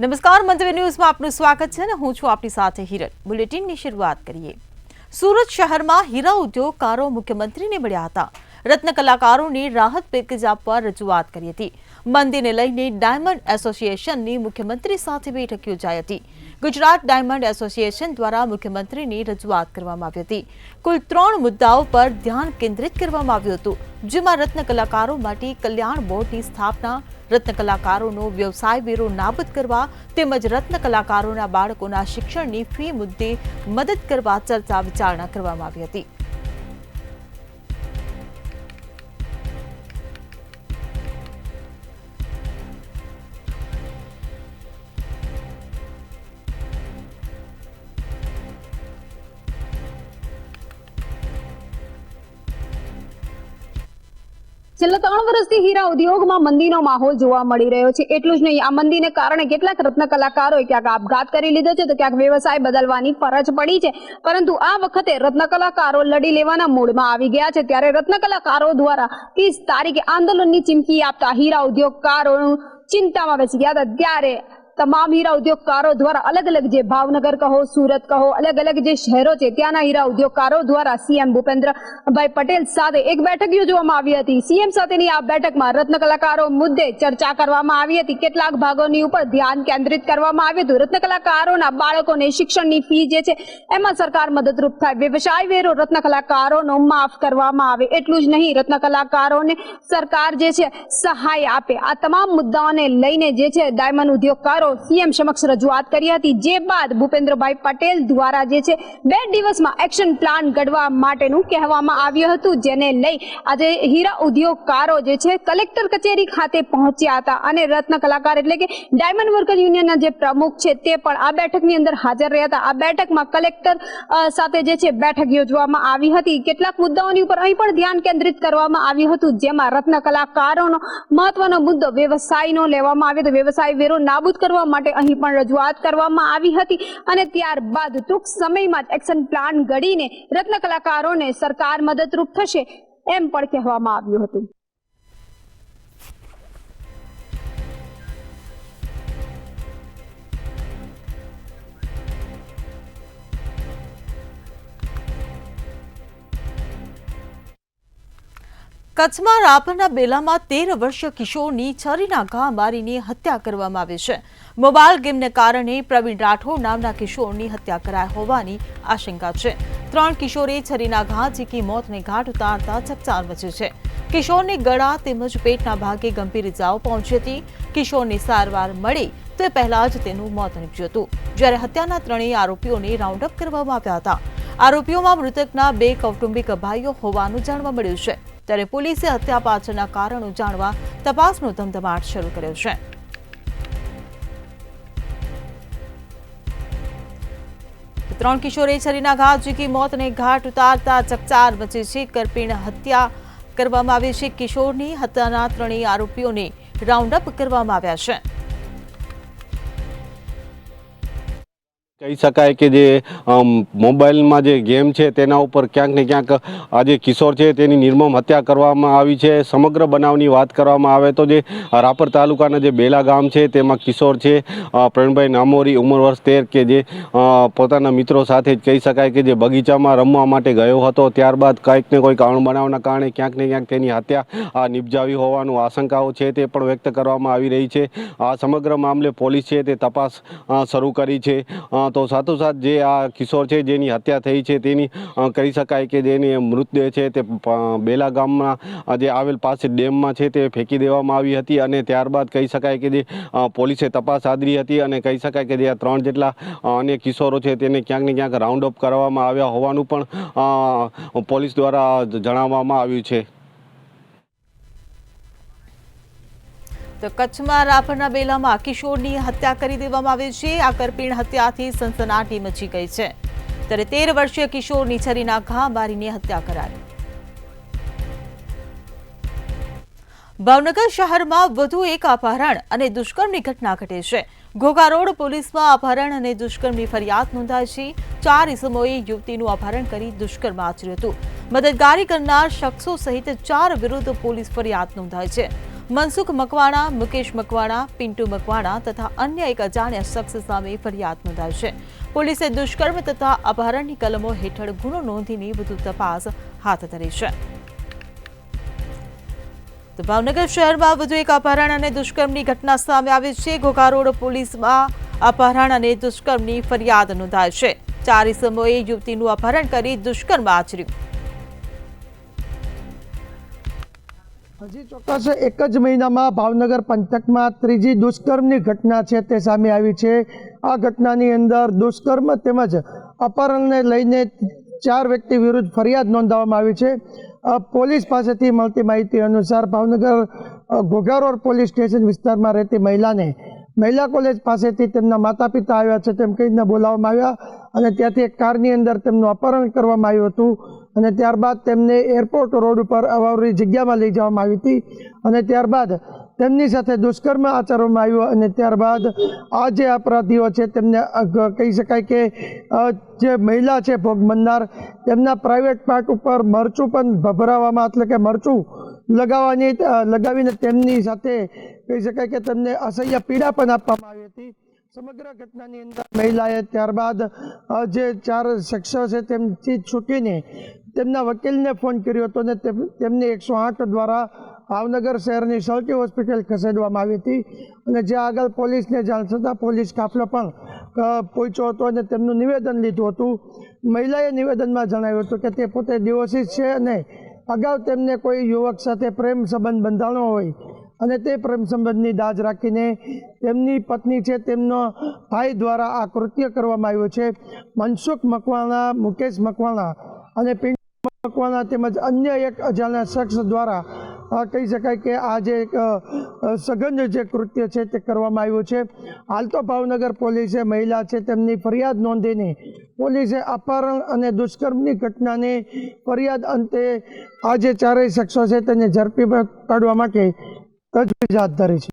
નમસ્કાર, મંતવ્ય ન્યૂઝમાં આપનું સ્વાગત છે ને હું છું આપની સાથે હિરલ। બુલેટિનની શરૂઆત કરીએ। સુરત શહેરમાં હીરા ઉદ્યોગકારો મુખ્યમંત્રીને મળ્યા હતા। રત્ન કલાકારોને રાહત પેકેજ આપવા રજૂઆત કરી હતી। મંદીને લઈને ડાયમંડ એસોસિએશનની મુખ્યમંત્રી સાથે બેઠક યોજાઈ હતી। ગુજરાત ડાયમંડ એસોસિએશન દ્વારા મુખ્યમંત્રીની રજૂઆત કરવામાં આવી હતી। કુલ 3 મુદ્દાઓ પર ધ્યાન કેન્દ્રિત કરવામાં આવ્યું હતું, જેમાં રત્ન કલાકારો માટે કલ્યાણ બોર્ડની સ્થાપના, રત્ન કલાકારોનો વ્યવસાય વેરો નાબૂદ કરવા તેમજ રત્ન કલાકારોના બાળકોના શિક્ષણની ફી મુદ્દે મદદ કરવા ચર્ચા વિચારણા કરવામાં આવી હતી। છેલ્લા 3 વર્ષથી હીરા ઉદ્યોગમાં મંદીનો માહોલ જોવા મળી રહ્યો છે। એટલું જ નહીં, આ મંદીને કારણે કેટલાક રત્ન કલાકારોએ ક્યાંક આપઘાત કરી લીધો છે તો ક્યાંક વ્યવસાય બદલવાની ફરજ પડી છે। પરંતુ આ વખતે રત્ન કલાકારો લડી લેવાના મૂડમાં આવી ગયા છે। ત્યારે રત્ન કલાકારો દ્વારા 30 તારીખે આંદોલનની ચીમકી આપતા હીરા ઉદ્યોગકારો ચિંતામાં બેસી ગયા હતા। ત્યારે તમામ હીરા ઉદ્યોગકારો દ્વારા અલગ અલગ જે ભાવનગર કહો, સુરત કહો, અલગ અલગ જે શહેરો છે ત્યાંના હીરા ઉદ્યોગકારો દ્વારા સીએમ ભૂપેન્દ્રભાઈ પટેલ સાથે એક બેઠક યોજવામાં આવી હતી। સીએમ સાથેની આ બેઠકમાં રત્ન કલાકારો મુદ્દે ચર્ચા કરવામાં આવી હતી। કેટલાક ભાગોની ઉપર ધ્યાન કેન્દ્રિત કરવામાં આવ્યું હતું। રત્ન કલાકારોના બાળકોને શિક્ષણની ફી જે છે એમાં સરકાર મદદરૂપ થાય, વ્યવસાય વેરો રત્ન કલાકારોનો માફ કરવામાં આવે, એટલું જ નહીં રત્ન કલાકારોને સરકાર જે છે સહાય આપે। આ તમામ મુદ્દાઓને લઈને જે છે ડાયમંડ ઉદ્યોગકારો સીએમ સમક્ષ રજૂઆત કરી હતી। જે બાદ ભૂપેન્દ્રભાઈ પટેલ દ્વારા જે છે 2 દિવસમાં એક્શન પ્લાન ઘડવા માટેનું કહેવામાં આવ્યું હતું, જેને લઈ આજે હીરા ઉદ્યોગકારો જે છે કલેક્ટર કચેરી ખાતે પહોંચ્યા હતા અને રત્ન કલાકાર એટલે કે ડાયમંડ વર્કર યુનિયનના જે પ્રમુખ છે તે પણ આ બેઠકની અંદર હાજર રહ્યા હતા। આ બેઠકમાં કલેક્ટર સાથે જે છે બેઠક યોજવામાં આવી હતી। કેટલાક મુદ્દાઓની ઉપર અહીં પણ ધ્યાન કેન્દ્રિત કરવામાં આવ્યું હતું, જેમાં રત્ન કલાકારોનો મહત્વનો મુદ્દો વ્યવસાયનો લેવામાં આવ્યો હતો। વ્યવસાય વેરો નાબૂદ કરવા માટે અહીં પણ રજૂઆત કરવામાં આવી હતી અને ત્યારબાદ ટૂંક સમયમાં જ એક્શન પ્લાન ઘડીને રત્ન કલાકારોને સરકાર મદદરૂપ થશે એમ પણ કહેવામાં આવ્યું હતું। કચ્છમાં રાપરના બેલામાં 13 વર્ષીય કિશોરની છરીના ઘા મારીને હત્યા કરવામાં આવી છે। મોબાઈલ ગેમને કારણે પ્રવીણ રાઠોડ નામના કિશોરની હત્યા કરાઈ હોવાની આશંકા છે। 3 કિશોરે છરીના ઘા ઝીકી મોતને ઘાટ ઉતારતા ચકચાર મચી છે। કિશોરને ગળા તેમજ પેટના ભાગે ગંભીર ઇજાઓ પહોંચી હતી। કિશોરને સારવાર મળી તે પહેલા જ તેનું મોત નીપજ્યું હતું, જ્યારે હત્યાના 3 આરોપીઓને રાઉન્ડ અપ કરવામાં આવ્યા હતા। આરોપીઓમાં મૃતકના 2 કૌટુંબિક ભાઈઓ હોવાનું જાણવા મળ્યું છે। ત્યારે પોલીસે હત્યા પાછળના કારણો જાણવા તપાસનો ધમધમાટ શરૂ કર્યો છે। 3 કિશોરે છરીના ઘા ઝીકી મોતને ઘાટ ઉતારતા ચકચાર મચી છે। કરપીણ હત્યા કરવામાં આવી છે। કિશોરની હત્યાના 3 આરોપીઓને રાઉન્ડ અપ કરવામાં આવ્યા છે। કહી શકાય કે જે મોબાઈલમાં જે ગેમ છે તેના ઉપર ક્યાંક ને ક્યાંક આ જે કિશોર છે તેની નિર્મમ હત્યા કરવામાં આવી છે। સમગ્ર બનાવની વાત કરવામાં આવે તો જે રાપર તાલુકાના જે બેલા ગામ છે તેમાં કિશોર છે પ્રવીણભાઈ નામોરી ઉંમર વર્ષ 13 કે જે પોતાના મિત્રો સાથે જ કહી શકાય કે જે બગીચામાં રમવા માટે ગયો હતો, ત્યારબાદ કંઈક ને કોઈ કારણ બનાવના કારણે ક્યાંક ને ક્યાંક તેની હત્યા નિપજાવી હોવાનું આશંકાઓ છે તે પણ વ્યક્ત કરવામાં આવી રહી છે। આ સમગ્ર મામલે પોલીસ છે તે તપાસ શરૂ કરી છે। તો સાથોસાથ જે આ કિશોર છે જેની હત્યા થઈ છે તેની કહી શકાય કે જેની મૃતદેહ છે તે બેલા ગામમાં જે આવેલ પાસે ડેમમાં છે તે ફેંકી દેવામાં આવી હતી અને ત્યારબાદ કહી શકાય કે જે પોલીસે તપાસ આદરી હતી અને કહી શકાય કે જે આ 3 જેટલા અન્ય કિશોરો છે તેને ક્યાંક ને ક્યાંક રાઉન્ડ અપ કરવામાં આવ્યા હોવાનું પણ પોલીસ દ્વારા જણાવવામાં આવ્યું છે। તો કચ્છમાં રાપરના બેલામાં કિશોરની હત્યા કરી દેવામાં આવી છે। આ કરપીણ હત્યાથી સનસનાટી મચી ગઈ છે। ત્યારે 13 વર્ષીય કિશોરની છરીના ઘા મારીને હત્યા કરાઈ। ભાવનગર શહેરમાં વધુ એક અપહરણ અને દુષ્કર્મની ઘટના ઘટી છે। ઘોઘા રોડ પોલીસમાં અપહરણ અને દુષ્કર્મની ફરિયાદ નોંધાઈ છે। 4 ઇસમોએ યુવતીનું અપહરણ કરી દુષ્કર્મ આચર્યું હતું। મદદગારી કરનાર શખ્સો સહિત 4 વિરુદ્ધ પોલીસ ફરિયાદ નોંધાઈ છે। મનસુખ મકવાણા, મુકેશ મકવાણા, પિન્ટુ મકવાણા તથા અન્ય એક અજાણ્યા શખ્સ સામે ફરિયાદ નોંધાઈ છે. પોલીસે દુષ્કર્મ તથા અપહરણની કલમો હેઠળ ગુનો નોંધીને વધુ તપાસ હાથ ધરી છે. તો ભાવનગર શહેરમાં વધુ એક અપહરણ અને દુષ્કર્મની ઘટના સામે આવી છે. ઘોઘા રોડ પોલીસમાં અપહરણ અને દુષ્કર્મની ફરિયાદ નોંધાઈ છે. 4 ઇસમોએ યુવતીનું અપહરણ કરી દુષ્કર્મ આચર્યું. હજી ચોક્કસ એક જ મહિનામાં ભાવનગર પંથકમાં ત્રીજી દુષ્કર્મની ઘટના છે તે સામે આવી છે. આ ઘટનાની અંદર દુષ્કર્મ તેમજ અપહરણને લઈને 4 વ્યક્તિ વિરુદ્ધ ફરિયાદ નોંધાવવામાં આવી છે. પોલીસ પાસેથી મળતી માહિતી અનુસાર Bhavnagar Ghogha road police station વિસ્તારમાં રહેતી મહિલાને મહિલા કોલેજ પાસેથી તેમના માતા પિતા આવ્યા છે તેમ કહીને બોલાવવામાં આવ્યા અને ત્યાંથી એક કારની અંદર તેમનું અપહરણ કરવામાં આવ્યું હતું અને ત્યારબાદ તેમને એરપોર્ટ રોડ ઉપર અવાવરી જગ્યામાં લઈ જવામાં આવી હતી અને ત્યારબાદ તેમની સાથે દુષ્કર્મ આચરવામાં આવ્યું અને ત્યારબાદ આ જે અપરાધીઓ છે તેમને કહી શકાય કે જે મહિલા છે ભોગ બનનાર તેમના પ્રાઇવેટ પાર્ટ ઉપર મરચું પણ ભભરાવવામાં એટલે કે મરચું લગાવીને તેમની સાથે કહી શકાય કે તેમને અસહ્ય પીડા પણ આપવામાં આવી હતી. સમગ્ર ઘટનાની અંદર મહિલાએ ત્યારબાદ જે 4 શખ્સો છે તેમથી છૂટીને તેમના વકીલને ફોન કર્યો હતો અને તેમને 108 દ્વારા ભાવનગર શહેરની સલટી હોસ્પિટલ ખસેડવામાં આવી હતી અને જ્યાં આગળ પોલીસને જાણ થતાં પોલીસ કાફલો પણ પહોંચ્યો હતો અને તેમનું નિવેદન લીધું હતું. મહિલાએ નિવેદનમાં જણાવ્યું હતું કે તે પોતે ડિવોર્સિસ છે અને અગાઉ તેમને કોઈ યુવક સાથે પ્રેમ સંબંધ બંધાણો હોય અને તે પ્રેમ સંબંધની દાજ રાખીને તેમની પત્ની છે તેમનો ભાઈ દ્વારા આ કૃત્ય કરવામાં આવ્યું છે. મનસુખ મકવાણા, મુકેશ મકવાણા અને પિન્ટુ મકવાણા તેમજ અન્ય એક અજાણ્યા શખ્સ દ્વારા કહી શકાય કે આ જે સઘન જે કૃત્ય છે તે કરવામાં આવ્યું છે. હાલ તો ભાવનગર પોલીસે મહિલા છે તેમની ફરિયાદ નોંધીને પોલીસે અપહરણ અને દુષ્કર્મની ઘટનાને ફરિયાદ અંતે આ જે 4 શખ્સો છે તેને ઝડપી કાઢવા માટે તજવીજ હાથ ધરી છે.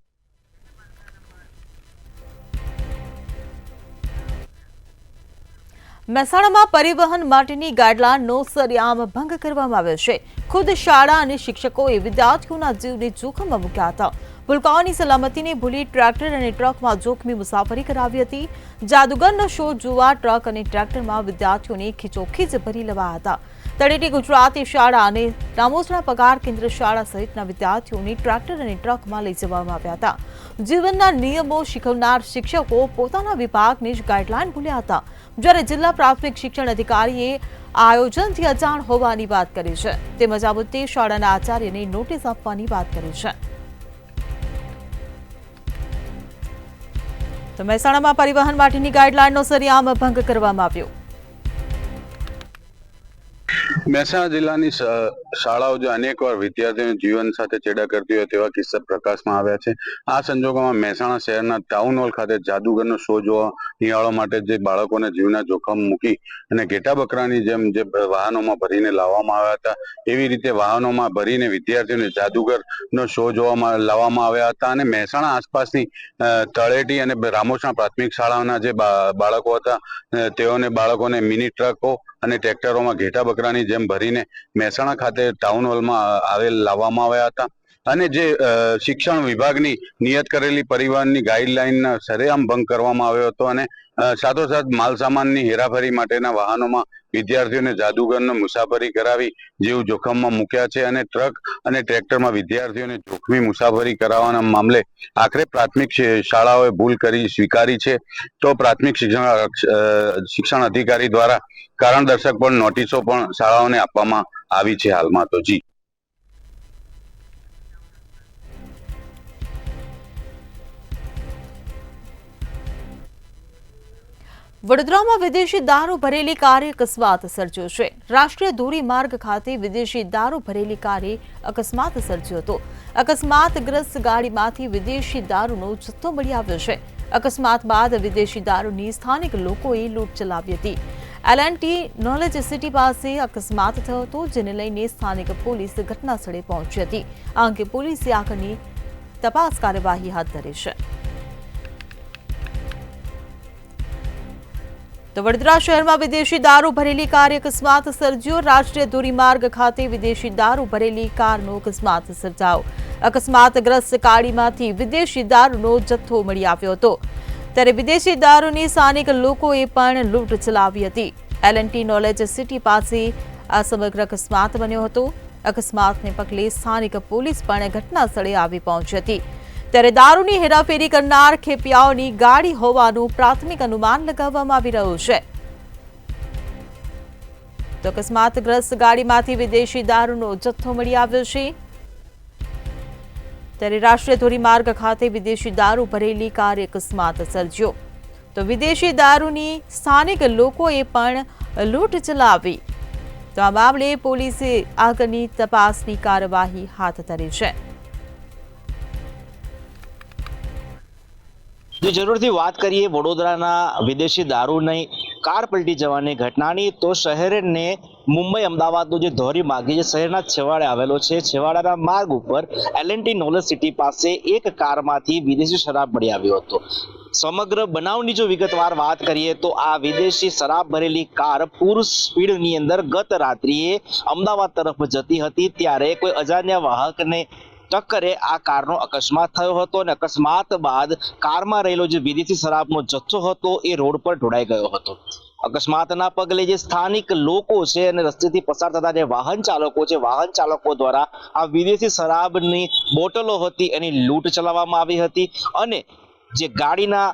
મહેસાણામાં પરિવહન માટેની ગાઈડલાઈનનો સરેઆમ ભંગ કરવામાં આવ્યો છે. ખુદ શાળા અને શિક્ષકોએ વિદ્યાર્થીઓના જીવને જોખમમાં મૂક્યા હતા. ભૂલકાઓની સલામતીને ભૂલી ટ્રેક્ટર અને ટ્રકમાં જોખમી મુસાફરી કરાવી હતી. જાદુગરનો શો જોવા ટ્રક અને ટ્રેક્ટરમાં વિદ્યાર્થીઓને ખીચોખીચ ભરી લેવાયા હતા. તળેટી ગુજરાતી શાળા અને રામોસણા પગાર કેન્દ્ર શાળા સહિતના વિદ્યાર્થીઓને ટ્રેક્ટર અને ટ્રકમાં લઈ જવામાં આવ્યા હતા. જીવનના નિયમો શીખવનાર શિક્ષકો પોતાના વિભાગની જ ગાઈડલાઈન ભૂલ્યા હતા. જ્યારે જિલ્લા પ્રાથમિક શિક્ષણ અધિકારીએ આયોજનથી અજાણ હોવાની વાત કરી છે તેમજ આ મુદ્દે શાળાના આચાર્યને નોટિસ આપવાની વાત કરી છે. તો મહેસાણામાં પરિવહન માટેની ગાઈડલાઈનનો સરેઆમ ભંગ કરવામાં આવ્યો. મહેસાણા જિલ્લાની શાળાઓ જે અનેકવાર વિદ્યાર્થીઓના જીવન સાથે ચેડા કરતી હોય તેવા કિસ્સા પ્રકાશમાં આવ્યા છે. આ સંજોગોમાં મહેસાણા શહેરના ટાઉન હોલ ખાતે જાદુગરનો શો જોવા નિહાળવા માટે જે બાળકોને જીવના જોખમ મૂકી અને ઘેટા બકરાની જેમ જે વાહનોમાં ભરીને લાવવામાં આવ્યા હતા એવી રીતે વાહનોમાં ભરીને વિદ્યાર્થીઓને જાદુગરનો શો જોવામાં લાવવામાં આવ્યા હતા અને મહેસાણા આસપાસની તળેટી અને રામોસણા પ્રાથમિક શાળાઓના જે બાળકો હતા તેઓને બાળકોને મિની ટ્રકો અને ટ્રેક્ટરોમાં ઘેટા બકરાની જેમ ભરીને મહેસાણા ખાતે ટાઉન હોલમાં લાવવામાં આવ્યા હતા અને જે શિક્ષણ વિભાગની નિયત કરેલી પરિવહનની ગાઈડલાઈનના સરેઆમ ભંગ કરવામાં આવ્યો હતો અને સાથોસાથ માલસામાનની હેરાફેરી માટેના વાહનોમાં વિદ્યાર્થીઓને જાદુગરનો મુસાફરી કરાવી જીવ જોખમમાં મૂક્યા છે અને ટ્રક અને ટ્રેક્ટરમાં વિદ્યાર્થીઓને જોખમી મુસાફરી કરાવવાના મામલે આખરે પ્રાથમિક શાળાઓએ ભૂલ કરી સ્વીકારી છે. તો પ્રાથમિક શિક્ષણ અધિકારી દ્વારા કારણદર્શક પણ નોટિસો પણ શાળાઓને આપવામાં આવી છે હાલમાં. તો જી વડોદરામાં વિદેશી દારૂ ભરેલી કારે અકસ્માત સર્જ્યો છે. રાષ્ટ્રીય ધોરીમાર્ગ ખાતે વિદેશી દારૂ ભરેલી કારે અકસ્માત સર્જ્યો હતો. અકસ્માતગ્રસ્ત ગાડીમાંથી વિદેશી દારૂનો જથ્થો મળી આવ્યો છે. અકસ્માત બાદ વિદેશી દારૂની સ્થાનિક લોકોએ લૂંટ ચલાવી હતી. એલએનટી નોલેજ સિટી પાસે અકસ્માત થયો હતો જેને લઈને સ્થાનિક પોલીસ ઘટના સ્થળે પહોંચી હતી. આ અંગે પોલીસે આગળની તપાસ કાર્યવાહી હાથ ધરી છે. તો વડોદરા શહેરમાં વિદેશી દારૂ ભરેલી કારે અકસ્માત સર્જ્યો. રાષ્ટ્રીય ધોરીમાર્ગ ખાતે વિદેશી દારૂ ભરેલી કારનો અકસ્માત સર્જાયો. અકસ્માતગ્રસ્ત ગાડીમાંથી વિદેશી દારૂનો જથ્થો મળી આવ્યો હતો, ત્યારે વિદેશી દારૂની સ્થાનિક લોકોએ પણ લૂંટ ચલાવી હતી. L&T નોલેજ સિટી પાસે આ સમગ્ર અકસ્માત બન્યો હતો. અકસ્માતને પગલે સ્થાનિક પોલીસ પણ ઘટના સ્થળે આવી પહોંચી હતી, ત્યારે દારૂની હેરાફેરી કરનાર ખેપિયાઓની ગાડી હોવાનું પ્રાથમિક અનુમાન લગાવવામાં આવી રહ્યું છે. તો અકસ્માતગ્રસ્ત ગાડીમાંથી વિદેશી દારૂનો જથ્થો મળી આવ્યો છે, ત્યારે રાષ્ટ્રીય ધોરીમાર્ગ ખાતે વિદેશી દારૂ ભરેલી કારે અકસ્માત સર્જ્યો. તો વિદેશી દારૂની સ્થાનિક લોકોએ પણ લૂંટ ચલાવી. તો આ મામલે પોલીસે આગળની તપાસની કાર્યવાહી હાથ ધરી છે. જો જરૂરથી વાત કરીએ વડોદરાના વિદેશી દારૂની કાર પલટી જવાની ઘટનાની, તો શહેરને મુંબઈ અમદાવાદનો જે ધોરીમાર્ગ જે શહેરના છેવાડે આવેલો છે, છેવાડાના માર્ગ ઉપર L&T નોલેજ સિટી પાસે એક કારમાંથી વિદેશી શરાબ મળી આવ્યો હતો. સમગ્ર બનાવની જો વિગતવાર વાત કરીએ તો આ વિદેશી શરાબ ભરેલી કાર પૂર સ્પીડની અંદર ગત રાત્રિએ અમદાવાદ તરફ જતી હતી, ત્યારે કોઈ અજાણ્યા વાહકને ટક્કરે આ કારનો અકસ્માત થયો હતો અને અકસ્માત બાદ કારમાં રહેલો જે વિદેશી શરાબનો જથ્થો હતો એ રોડ પર ઢોળાઈ ગયો હતો. અકસ્માતના પગલે જે સ્થાનિક લોકો છે અને રસ્તેથી પસાર થતા જે વાહન ચાલકો દ્વારા આ વિદેશી શરાબની બોટલો હતી એની લૂંટ ચલાવવામાં આવી હતી અને જે ગાડીના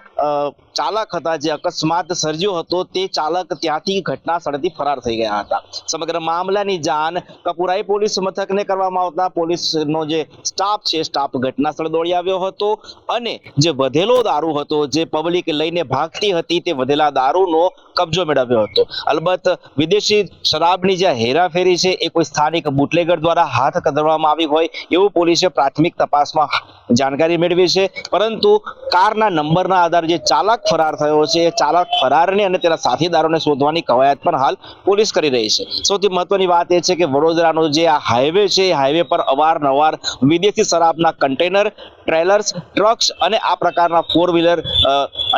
ચાલક હતા, જે અકસ્માત સર્જ્યો હતો, તે ચાલક ત્યાંથી ઘટના સ્થળેથી ફરાર થઈ ગયા હતા. સમગ્ર મામલાની જાણ કપુરાઈ પોલીસ મથકને કરવામાં આવતા પોલીસનો જે સ્ટાફ છે, સ્ટાફ ઘટના સ્થળે દોડી આવ્યો હતો અને જે વધેલો દારૂ હતો, જે પબ્લિક લઈને ભાગતી હતી, તે વધેલા દારૂનો કબજો મેળવ્યો હતો. અલબત્ત વિદેશી શરાબની જે હેરાફેરી છે એ કોઈ સ્થાનિક બુટલેગર દ્વારા હાથ ધરવામાં આવી હોય એવું પોલીસે પ્રાથમિક તપાસમાં જાણકારી મેળવી છે, પરંતુ કારના નંબરના આધારે જે ચાલક ફરાર થયો છે, એ ચાલક ફરારને અને તેના સાથીદારોને શોધવાની કવાયત પણ હાલ પોલીસ કરી રહી છે. સૌથી મહત્વની વાત એ છે કે વડોદરાનો જે આ હાઈવે છે, એ હાઈવે પર અવારનવાર વિદેશી શરાબના કન્ટેનર, ટ્રેલર્સ, ટ્રક્સ અને આ પ્રકારના ફોર વ્હીલર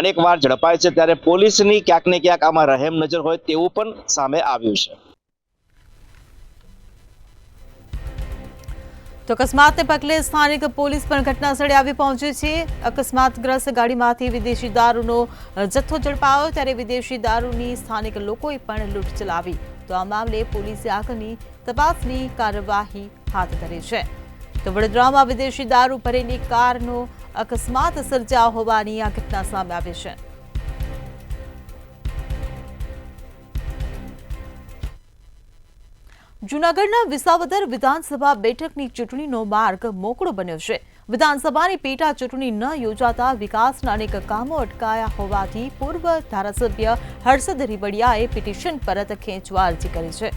અનેક વાર ઝડપાય છે, ત્યારે પોલીસની ક્યાંક ને ક્યાંક આમાં રહેમ નજર હોય તેવું પણ સામે આવ્યું છે. તો અકસ્માતને પગલે સ્થાનિક પોલીસ પણ ઘટના સ્થળે આવી પહોંચી છે. અકસ્માતગ્રસ્ત ગાડીમાંથી વિદેશી દારૂનો જથ્થો ઝડપાયો, ત્યારે વિદેશી દારૂની સ્થાનિક લોકોએ પણ લૂંટ ચલાવી. તો આ મામલે પોલીસે આગળની તપાસની કાર્યવાહી હાથ ધરી છે. તો વડોદરામાં વિદેશી દારૂ ભરેલી કારનો અકસ્માત સર્જાયો હોવાની આ ઘટના સામે આવી છે. જૂનાગઢના વિસાવદર વિધાનસભા બેઠકની ચૂંટણીનો માર્ગ મોકળો બન્યો છે. વિધાનસભાની પેટા ચૂંટણી ન યોજાતા વિકાસના અનેક કામો અટકાયા હોવાથી પૂર્વ ધારાસભ્ય હર્ષદ રીબડિયાએ પિટિશન પરત ખેંચવા અરજી કરી છે.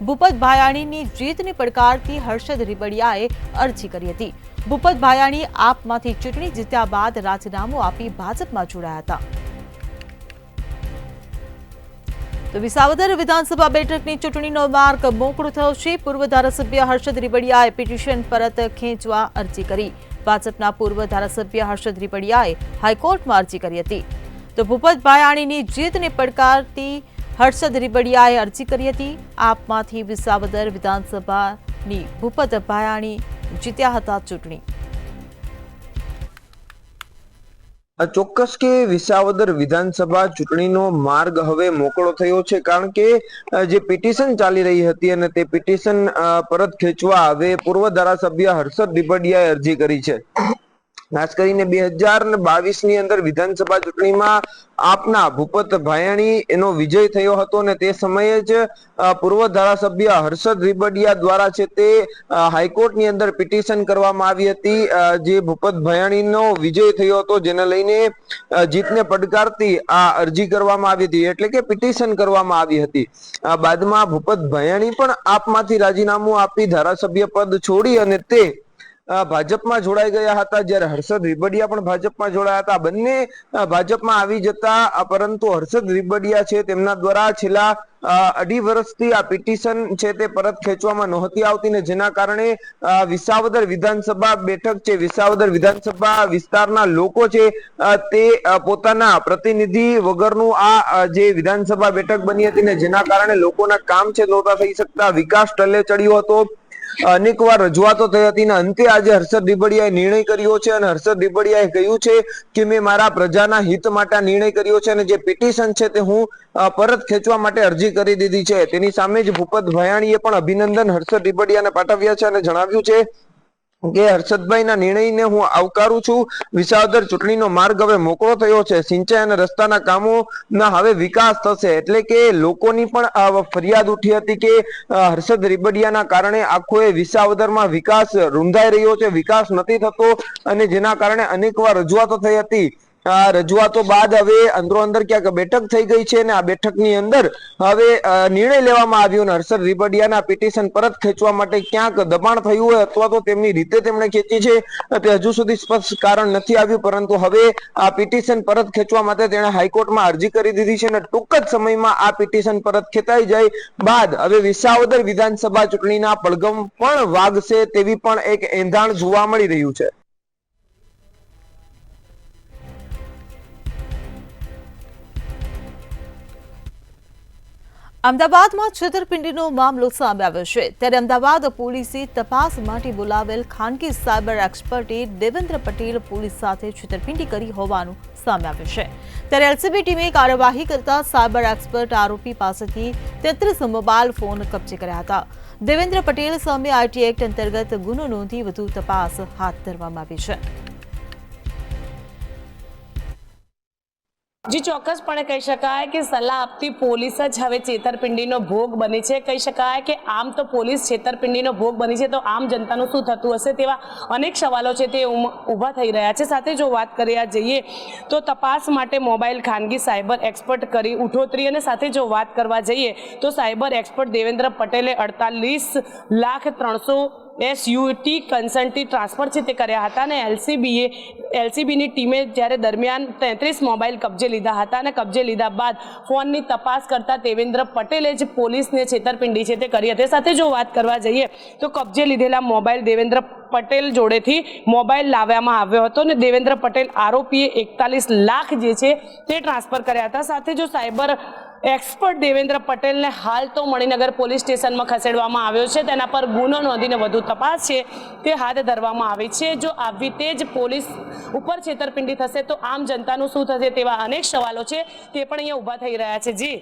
ભૂપત ભાયાણીની જીતને પડકારતી હર્ષદ રીબડિયાએ અરજી કરી હતી. ભૂપત ભાયાણી આપમાંથી ચૂંટણી જીત્યા બાદ રાજીનામું આપી ભાજપમાં જોડાયા હતા. તો વિસાવદર વિધાનસભા બેઠકની ચૂંટણીનો માર્ગ મોકળો થયો છે. પૂર્વ ધારાસભ્ય હર્ષદ રીબડિયાએ પિટિશન પરત ખેંચવા અરજી કરી. ભાજપના પૂર્વ ધારાસભ્ય હર્ષદ રીબડિયાએ હાઈકોર્ટમાં અરજી કરી હતી. તો ભૂપત ભાયાણીની જીતને પડકારતી હર્ષદ રીબડિયાએ અરજી કરી હતી. આપમાંથી વિસાવદર વિધાનસભાની ભૂપત ભાયાણી જીત્યા હતા ચૂંટણી. ચોક્કસ કે વિસાવદર વિધાનસભા ચૂંટણીનો માર્ગ હવે મોકળો થયો છે, કારણ કે જે પિટિશન ચાલી રહી હતી અને તે પિટિશન પરત ખેંચવા હવે પૂર્વ ધારાસભ્ય હર્ષદ રીબડિયાએ અરજી કરી છે. ખાસ કરીને 2022ની અંદર વિધાનસભા ચૂંટણીમાં આપના ભૂપત ભાયાણી એનો વિજય થયો હતો અને તે સમયે જ પૂર્વ ધારાસભ્ય હર્ષદ રીબડિયા દ્વારા છે તે હાઈકોર્ટની અંદર પિટિશન કરવામાં આવી હતી, જે ભૂપત ભાયાણીનો વિજય થયો હતો, જેને લઈને જીતને પડકારતી આ અરજી કરવામાં આવી હતી, એટલે કે પિટિશન કરવામાં આવી હતી. બાદમાં ભૂપત ભાયાણી પણ આપમાંથી રાજીનામું આપી ધારાસભ્ય પદ છોડી અને તે ભાજપમાં જોડાઈ ગયા હતા, જ્યારે હર્ષદ રીબડિયા પણ ભાજપમાં જોડાયા હતા. બંને ભાજપમાં આવી જતા, પરંતુ હર્ષદ રીબડિયા છે તેમના દ્વારા છેલ્લા 2.5 વર્ષથી આ પિટિશન છે તે પરત ખેંચવામાં નહોતી આવતી ને જેના કારણે વિસાવદર વિધાનસભા બેઠક છે, વિસાવદર વિધાનસભા વિસ્તારના લોકો છે તે પોતાના પ્રતિનિધિ વગરનું આ જે વિધાનસભા બેઠક બની હતી ને જેના કારણે લોકોના કામ છે નહોતા થઈ શકતા, વિકાસ ટલ્લે ચડ્યો હતો. અનેકવાર રજૂઆતો થઈ હતી અને અંતે આજે હર્ષદ ડીબડિયાએ નિર્ણય કર્યો છે અને હર્ષદ ડીબડિયાએ કહ્યું છે કે મેં મારા પ્રજાના હિત માટે આ નિર્ણય કર્યો છે અને જે પિટિશન છે તે હું પરત ખેંચવા માટે અરજી કરી દીધી છે. તેની સામે જ ભૂપત ભયાણીએ પણ અભિનંદન હર્ષદ ડીબડિયાને પાઠવ્યા છે અને જણાવ્યું છે કે હર્ષદભાઈના નિર્ણયને હું આવકારું છું. વિસાવદર ચૂંટણીનો માર્ગ હવે મોકળો થયો છે. સિંચાઈ અને રસ્તાના કામોના હવે વિકાસ થશે. એટલે કે લોકોની પણ ફરિયાદ ઉઠી હતી કે હર્ષદ રીબડિયાના કારણે આખો વિસાવદરમાં વિકાસ રૂંધાઈ રહ્યો છે, વિકાસ નથી થતો અને જેના કારણે અનેકવાર રજૂઆતો થઈ હતી. રજૂઆતો બાદ હવે અંદરો અંદર ક્યાંક બેઠક થઈ ગઈ છે અને આ બેઠકની અંદર હવે નિર્ણય લેવામાં આવ્યો અને હર્ષદ રીબડિયાના પિટિશન પરત ખેંચવા માટે ક્યાંક દબાણ થયું હોય અથવા તો તેમની રીતે તેમણે ખેંચી છે તે હજુ સુધી સ્પષ્ટ કારણ નથી આવ્યું, પરંતુ હવે આ પિટિશન પરત ખેંચવા માટે તેણે હાઈકોર્ટમાં અરજી કરી દીધી છે અને ટૂંક જ સમયમાં આ પિટિશન પરત ખેંચાઈ જાય બાદ હવે વિસાવદર વિધાનસભા ચૂંટણીના પડઘમ પણ વાગશે તેવી પણ એક એંધાણ જોવા મળી રહ્યું છે. અમદાવાદમાં છેતરપિંડીનો મામલો સામે આવ્યો છે. ત્યારે અમદાવાદ પોલીસે તપાસ માટે બોલાવેલ ખાનગી સાયબર એક્સપર્ટે દેવેન્દ્ર પટેલ પોલીસ સાથે છેતરપિંડી કરી હોવાનું સામે આવ્યું છે. ત્યારે એલસીબી ટીમે કાર્યવાહી કરતા સાયબર એક્સપર્ટ આરોપી પાસેથી 33 મોબાઈલ ફોન કબજે કર્યા હતા. દેવેન્દ્ર પટેલ સામે આઈટી એક્ટ અંતર્ગત ગુનો નોંધી વધુ તપાસ હાથ ધરવામાં આવી છે. જી ચોક્કસપણે કહી શકાય કે સલાહ આપતી પોલીસ જ હવે છેતરપિંડીનો ભોગ બની છે. કહી શકાય કે આમ તો પોલીસ છેતરપિંડીનો ભોગ બની છે તો આમ જનતાનું શું થતું હશે તેવા અનેક સવાલો છે તે ઊભા થઈ રહ્યા છે. સાથે જો વાત કર્યા જઈએ તો તપાસ માટે મોબાઈલ ખાનગી સાયબર એક્સપર્ટ કરી ઉઠોતરી અને સાથે જો વાત કરવા જઈએ તો સાયબર એક્સપર્ટ દેવેન્દ્ર પટેલે 48,03,000 SUT કન્સલ્ટી ટ્રાન્સફર છે તે કર્યા હતા અને એલસીબીની ટીમે જ્યારે દરમિયાન 33 મોબાઈલ કબજે લીધા હતા અને કબજે લીધા બાદ ફોનની તપાસ કરતા દેવેન્દ્ર પટેલે જ પોલીસને છેતરપિંડી છે તે કરી હતી. સાથે જો વાત કરવા જઈએ તો કબજે લીધેલા મોબાઈલ દેવેન્દ્ર પટેલ જોડેથી મોબાઈલ લાવવામાં આવ્યો હતો અને દેવેન્દ્ર પટેલ આરોપીએ 41 લાખ જે છે તે ટ્રાન્સફર કર્યા હતા. સાથે જો સાયબર એક્સપર્ટ દેવેન્દ્ર પટેલને હાલ તો મણિનગર પોલીસ સ્ટેશનમાં ખસેડવામાં આવ્યો છે. તેના પર ગુનો નોંધીને વધુ તપાસ છે તે હાથ ધરવામાં આવી છે. જો આવી રીતે જ પોલીસ ઉપર છેતરપિંડી થશે તો આમ જનતાનું શું થશે તેવા અનેક સવાલો છે તે પણ અહીંયા ઊભા થઈ રહ્યા છે. જી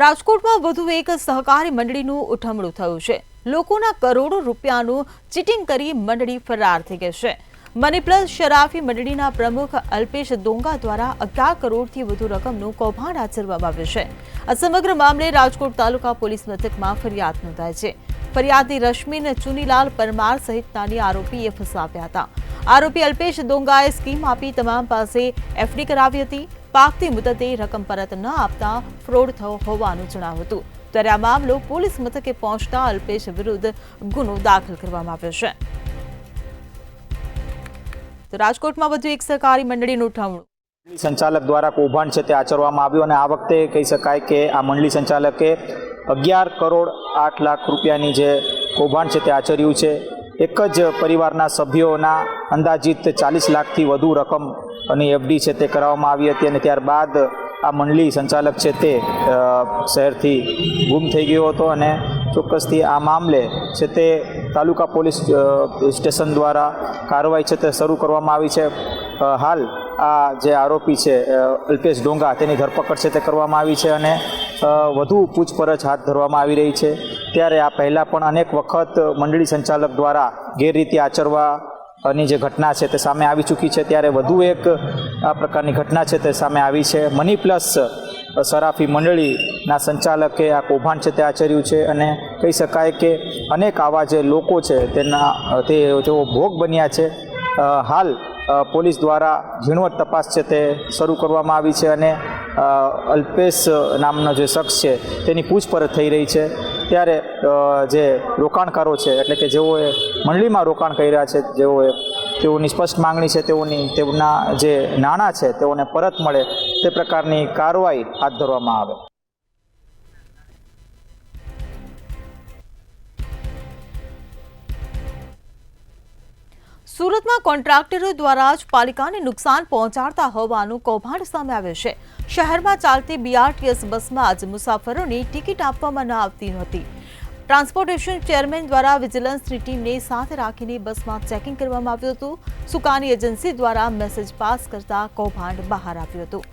રાજકોટમાં વધુ એક સહકારી મંડળીનું ઉઠમણું થયું છે. લોકોના કરોડો રૂપિયાનું ચીટિંગ કરી મંડળી ફરાર થઈ ગઈ છે. મનીપ્લસ શરાફી મંડળીના પ્રમુખ અલ્પેશ ડોંગા દ્વારા 11 કરોડથી વધુ રકમનું કૌભાંડ આચરવામાં આવ્યું છે. આ સમગ્ર મામલે રાજકોટ તાલુકા પોલીસ મથકમાં ફરિયાદ નોંધાઈ છે. ફરિયાદી રશ્મિન ચુનીલાલ પરમાર સહિતનાની આરોપીએ ફસાવ્યા હતા. આરોપી અલ્પેશ ડોંગાએ સ્કીમ આપી તમામ પાસે એફડી કરાવી હતી. પાકતી મુદતે રકમ પરત ન આપતા ફ્રોડ થયો હોવાનું જણાવ્યું હતું. ત્યારે આ મામલો પોલીસ મથકે પહોંચતા અલ્પેશ વિરુદ્ધ ગુનો દાખલ કરવામાં આવ્યો છે. તો રાજકોટમાં વધુ એક સહકારી મંડળીનું ઉઠાવણું સંચાલક દ્વારા કૌભાંડ છે તે આચરવામાં આવ્યું અને આ વખતે કહી શકાય કે આ મંડળી સંચાલકે 11 કરોડ 8 લાખ રૂપિયાની જે કૌભાંડ છે તે આચર્યું છે. એક જ પરિવારના સભ્યોના અંદાજિત 40 લાખથી વધુ રકમ અને એફડી છે તે કરાવવામાં આવી હતી અને ત્યારબાદ આ મંડળી સંચાલક છે તે શહેરથી ગુમ થઈ ગયો હતો અને ચોક્કસથી આ મામલે છે તે તાલુકા પોલીસ સ્ટેશન દ્વારા કાર્યવાહી છે તે શરૂ કરવામાં આવી છે. હાલ આ જે આરોપી છે અલ્પેશ ડોંગા તેની ધરપકડ છે તે કરવામાં આવી છે અને વધુ પૂછપરછ હાથ ધરવામાં આવી રહી છે. ત્યારે આ પહેલાં પણ અનેક વખત મંડળી સંચાલક દ્વારા ગેરરીતિ આચરવાની જે ઘટના છે તે સામે આવી ચૂકી છે. ત્યારે વધુ એક આ પ્રકારની ઘટના છે તે સામે આવી છે. મની પ્લસ સરાફી મંડળીના સંચાલકે આ કૌભાંડ છે તે આચર્યું છે અને કહી શકાય કે અનેક આવા જે લોકો છે તે જેઓ ભોગ બન્યા છે. હાલ પોલીસ દ્વારા ઝીણવટ તપાસ છે તે શરૂ કરવામાં આવી છે અને અલ્પેશ નામનો જે શખ્સ છે તેની પૂછપરછ થઈ રહી છે. ત્યારે જે રોકાણકારો છે એટલે કે જેઓએ મંડળીમાં રોકાણ કર્યા છે તેઓની સ્પષ્ટ માંગણી છે તેમના જે નાણાં છે તેઓને પરત મળે તે પ્રકારની કાર્યવાહી હાથ ધરવામાં આવે. સુરતમાં કોન્ટ્રાક્ટરો દ્વારા જ પાલિકાને નુકસાન પહોંચાડતા હોવાનું કૌભાંડ સામે આવ્યું છે. શહેરમાં ચાલતી BRTS બસમાં જ મુસાફરોને ટિકિટ આપવામાં ન આવતી હતી. ટ્રાન્સપોર્ટેશન ચેરમેન દ્વારા વિજિલન્સની ટીમને સાથે રાખીને બસમાં ચેકિંગ કરવામાં આવ્યું હતું. સુકાની એજન્સી દ્વારા મેસેજ પાસ કરતા કૌભાંડ બહાર આવ્યું હતું.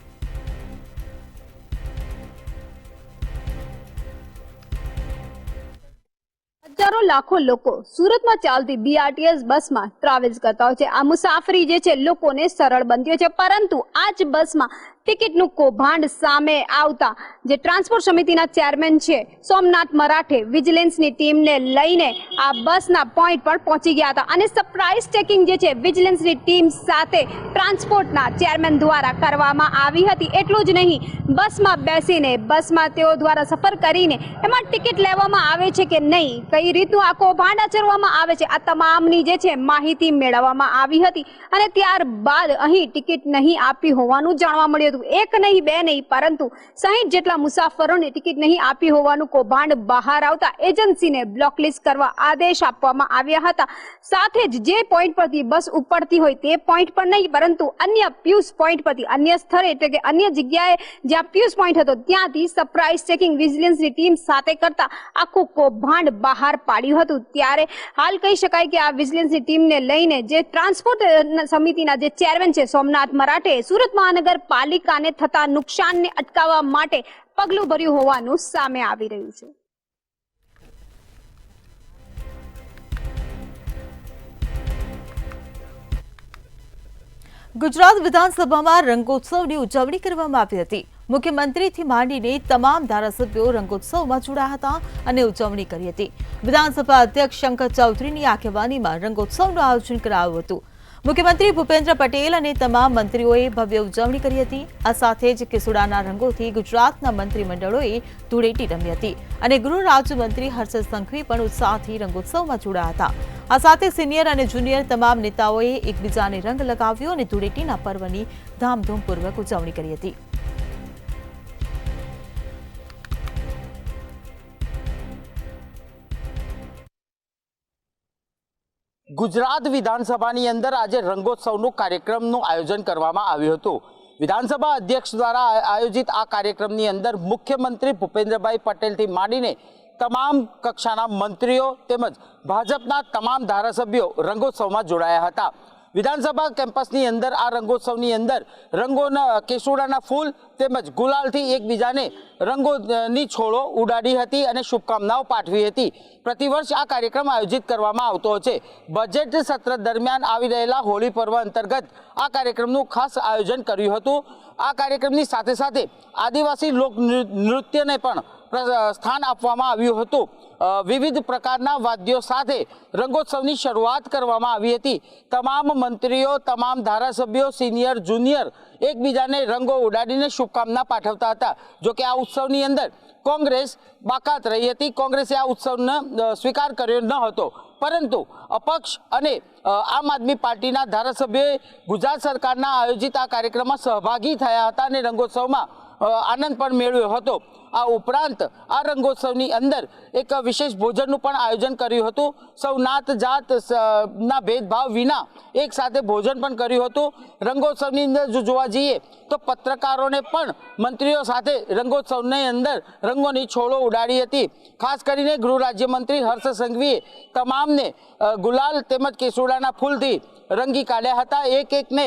હજારો લાખો લોકો સુરતમાં ચાલતી BRTS બસમાં ટ્રાવેલ્સ કરતા હોય છે. આ મુસાફરી જે છે લોકોને સરળ બનતી હોય છે, પરંતુ આ જ બસમાં ટિકિટનું કૌભાંડ સામે આવતા જે ટ્રાન્સપોર્ટ સમિતિના ચેરમેન છે સોમનાથ મરાઠે વિજિલન્સની ટીમને લઈને આ બસના પોઈન્ટ પર પહોંચી ગયા હતા અને સરપ્રાઇઝ ચેકિંગ જે છે વિજિલન્સની ટીમ સાથે ટ્રાન્સપોર્ટના ચેરમેન દ્વારા કરવામાં આવી હતી. એટલું જ નહીં, બસમાં બેસીને બસમાં તેઓ દ્વારા સફર કરીને એમાં ટિકિટ લેવામાં આવે છે કે નહીં, કઈ રીતનું આ કૌભાંડ આચરવામાં આવે છે, આ તમામની જે છે માહિતી મેળવવામાં આવી હતી અને ત્યારબાદ અહીં ટિકિટ નહીં આપી હોવાનું જાણવા મળ્યું હતું. એક નહીં, બે નહીં, પરંતુ 60 જેટલા મુસાફરોને ટિકિટ નહીં આપી હોવાનું કૌભાંડ બહાર આવતા એજન્સીને બ્લોકલિસ્ટ કરવા આદેશ આપવામાં આવ્યા હતા. સાથે જ જે પોઈન્ટ પરથી બસ ઉપડતી હોય તે પોઈન્ટ પર નહીં, પરંતુ અન્ય પ્યુસ પોઈન્ટ પરથી અન્ય સ્થળે એટલે કે અન્ય જગ્યાએ જ્યાં પ્યુસ પોઈન્ટ હતો ત્યાંથી સરપ્રાઇઝ ચેકિંગ વિજિલન્સની ટીમ સાથે કરતા આખું કૌભાંડ બહાર પાડ્યું હતું. ત્યારે હાલ કહી શકાય કે આ વિજિલન્સની ટીમને લઈને જે ટ્રાન્સપોર્ટ સમિતિના જે ચેરમેન છે સોમનાથ મરાઠે સુરત મહાનગરપાલિકાને થતા નુકસાનને અટકાવવા માટે પગલું ભર્યું હોવાનું સામે આવી રહ્યું છે. ગુજરાત વિધાનસભામાં રંગોત્સવની ઉજવણી કરવામાં આવી હતી. મુખ્યમંત્રીથી માંડીને તમામ ધારાસભ્યો રંગોત્સવમાં જોડાયા હતા અને ઉજવણી કરી હતી. વિધાનસભા અધ્યક્ષ શંકર ચૌધરીની આગેવાનીમાં રંગોત્સવનું આયોજન કરાયું હતું. મુખ્યમંત્રી ભૂપેન્દ્ર પટેલ અને તમામ મંત્રીઓએ ભવ્ય ઉજવણી કરી હતી. આ સાથે જ કેસુડાના રંગોથી ગુજરાતના મંત્રીમંડળોએ ધૂળેટી રમી હતી અને ગૃહ રાજ્યમંત્રી હર્ષ સંઘવી પણ ઉત્સાહથી રંગોત્સવમાં જોડાયા હતા. આ સાથે સિનિયર અને જુનિયર તમામ નેતાઓએ એકબીજાને રંગ લગાવ્યો અને ધૂળેટીના પર્વની ધામધૂમપૂર્વક ઉજવણી કરી હતી. ગુજરાત વિધાનસભાની અંદર આજે રંગોત્સવનું કાર્યક્રમનું આયોજન કરવામાં આવ્યું હતું. વિધાનસભા અધ્યક્ષ દ્વારા આયોજિત આ કાર્યક્રમની અંદર મુખ્યમંત્રી ભૂપેન્દ્રભાઈ પટેલથી માંડીને તમામ કક્ષાના મંત્રીઓ તેમજ ભાજપના તમામ ધારાસભ્યો રંગોત્સવમાં જોડાયા હતા. વિધાનસભા કેમ્પસની અંદર આ રંગોત્સવની અંદર રંગોના કેસુડાના ફૂલ તેમજ ગુલાલથી એકબીજાને રંગોની છોડો ઉડાડી હતી અને શુભકામનાઓ પાઠવી હતી. પ્રતિવર્ષ આ કાર્યક્રમ આયોજિત કરવામાં આવતો છે. બજેટ સત્ર દરમિયાન આવી રહેલા હોળી પર્વ અંતર્ગત આ કાર્યક્રમનું ખાસ આયોજન કર્યું હતું. આ કાર્યક્રમની સાથે સાથે આદિવાસી લોક નૃત્યને પણ સ્થાન આપવામાં આવ્યું હતું. વિવિધ પ્રકારના વાદ્યો સાથે રંગોત્સવની શરૂઆત કરવામાં આવી હતી. તમામ મંત્રીઓ, તમામ ધારાસભ્યો, સિનિયર જુનિયર એકબીજાને રંગો ઉડાડીને શુભકામના પાઠવતા હતા. જોકે આ ઉત્સવની અંદર કોંગ્રેસ બાકાત રહી હતી. કોંગ્રેસે આ ઉત્સવનો સ્વીકાર કર્યો ન હતો, પરંતુ અપક્ષ અને આમ આદમી પાર્ટીના ધારાસભ્યોએ ગુજરાત સરકારના આયોજિત આ કાર્યક્રમમાં સહભાગી થયા હતા અને રંગોત્સવમાં આનંદ પણ મેળવ્યો હતો. આ ઉપરાંત આ રંગોત્સવની અંદર એક વિશેષ ભોજનનું પણ આયોજન કર્યું હતું. સૌ નાત જાત ના ભેદભાવ વિના એક સાથે ભોજન પણ કર્યું હતું. રંગોત્સવની અંદર જો જોવા જઈએ તો પત્રકારોને પણ મંત્રીઓ સાથે રંગોત્સવની અંદર રંગોની છોડો ઉડાડી હતી. ખાસ કરીને ગૃહ રાજ્યમંત્રી હર્ષ સંઘવીએ તમામને ગુલાલ તેમજ કેસુડાના ફૂલથી રંગી કાઢ્યા હતા. એક એકને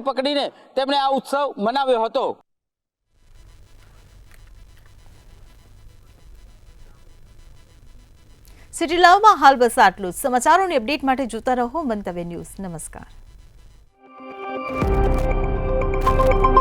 પકડીને તેમણે આ ઉત્સવ મનાવ્યો હતો. સિટી લાવમાં હાલ બસ આટલું જ. સમાચારોની અપડેટ માટે જોતા રહો મંતવ્ય ન્યૂઝ. નમસ્કાર.